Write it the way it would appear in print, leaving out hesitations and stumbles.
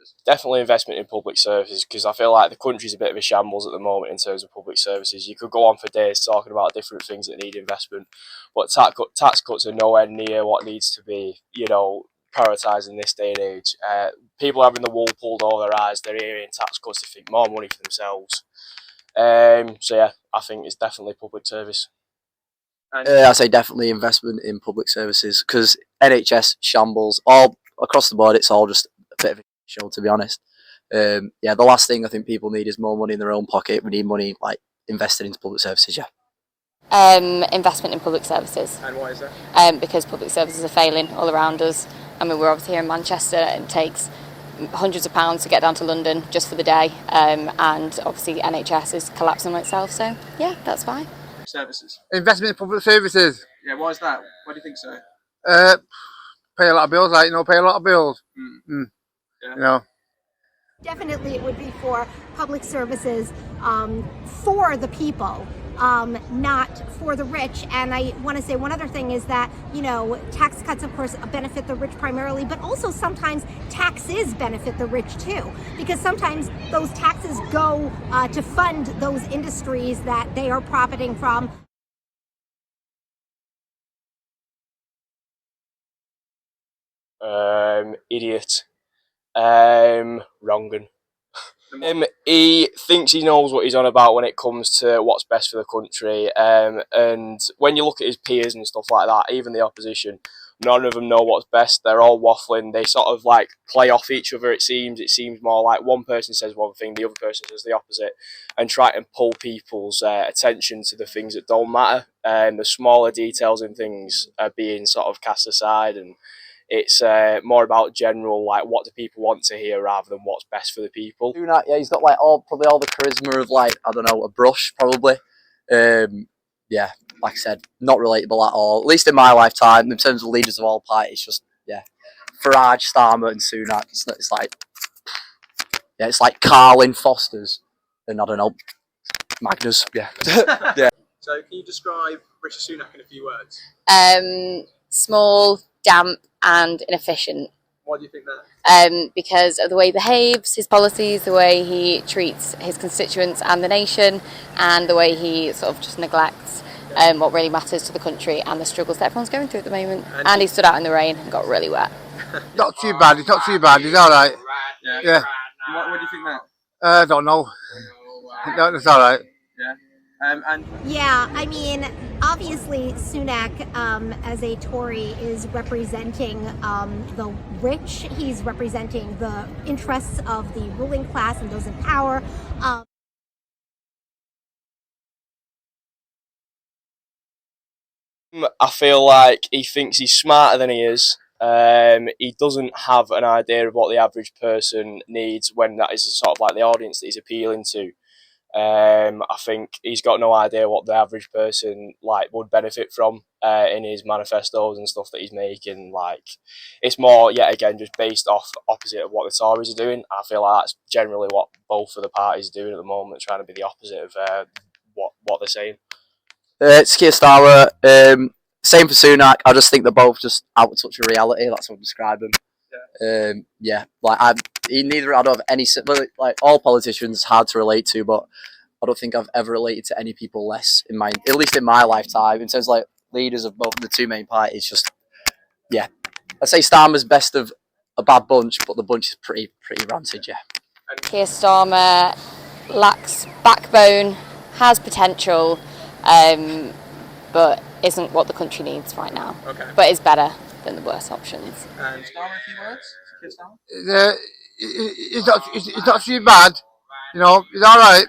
services? Definitely investment in public services, because I feel like the country's a bit of a shambles at the moment in terms of public services. You could go on for days talking about different things that need investment, but tax cuts are nowhere near what needs to be, prioritised in this day and age. People having the wool pulled over their eyes, they're hearing tax cuts to think more money for themselves. So yeah, I think it's definitely public service. I say definitely investment in public services, because NHS shambles all across the board. It's all just a bit of a show, to be honest. The last thing I think people need is more money in their own pocket. We need money like invested into public services. Yeah. Investment in public services. And why is that? Because public services are failing all around us. I mean, we're obviously here in Manchester, and it takes hundreds of pounds to get down to London just for the day, and obviously NHS is collapsing on itself. So yeah, that's fine. Services. Investment in public services. Yeah, why is that? Why do you think so? Pay a lot of bills, pay a lot of bills. Yeah. Definitely, it would be for public services, for the people, not for the rich. And I want to say one other thing is that, tax cuts, of course, benefit the rich primarily, but also sometimes taxes benefit the rich too, because sometimes those taxes go to fund those industries that they are profiting from. Idiot. Wrong'un. He thinks he knows what he's on about when it comes to what's best for the country. And when you look at his peers and stuff like that, even the opposition, none of them know what's best. They're all waffling. They sort of like play off each other, it seems. It seems more like one person says one thing, the other person says the opposite, and try and pull people's attention to the things that don't matter. And the smaller details in things are being sort of cast aside, and it's more about general, like, what do people want to hear rather than what's best for the people. Yeah, he's got probably all the charisma of a brush, probably. Like I said, not relatable at all. At least in my lifetime, in terms of leaders of all parties, just Farage, Starmer, and Sunak. It's like Carlin, Foster's, and I don't know, Magnus. Yeah. Yeah. So, can you describe Rishi Sunak in a few words? Small, damp, and inefficient. Why do you think that? Because of the way he behaves, his policies, the way he treats his constituents and the nation, and the way he sort of just neglects what really matters to the country and the struggles that everyone's going through at the moment. And he stood out in the rain and got really wet. Not too bad. It's not too bad. He's all right. Yeah. Why do you think that? I don't know. It's all right. Yeah. Yeah, I mean, obviously Sunak, as a Tory, is representing the rich. He's representing the interests of the ruling class and those in power. I feel like he thinks he's smarter than he is. He doesn't have an idea of what the average person needs when that is sort of like the audience that he's appealing to. I think he's got no idea what the average person would benefit from in his manifestos and stuff that he's making. It's more, yet again, just based off opposite of what the Tories are doing. I feel like that's generally what both of the parties are doing at the moment, trying to be the opposite of what they're saying. It's Keir Starmer. Same for Sunak. I just think they're both just out of touch with reality. That's what I describe them. Neither I don't have any, all politicians hard to relate to, but I don't think I've ever related to any people less at least in my lifetime, in terms of leaders of both the two main parties. I'd say Starmer's best of a bad bunch, but the bunch is pretty rancid. Yeah. Keir Starmer lacks backbone, has potential, but isn't what the country needs right now. Okay. But is better than the worst options. And Starmer, a few words? Keir Starmer? It's not too bad. He's all right.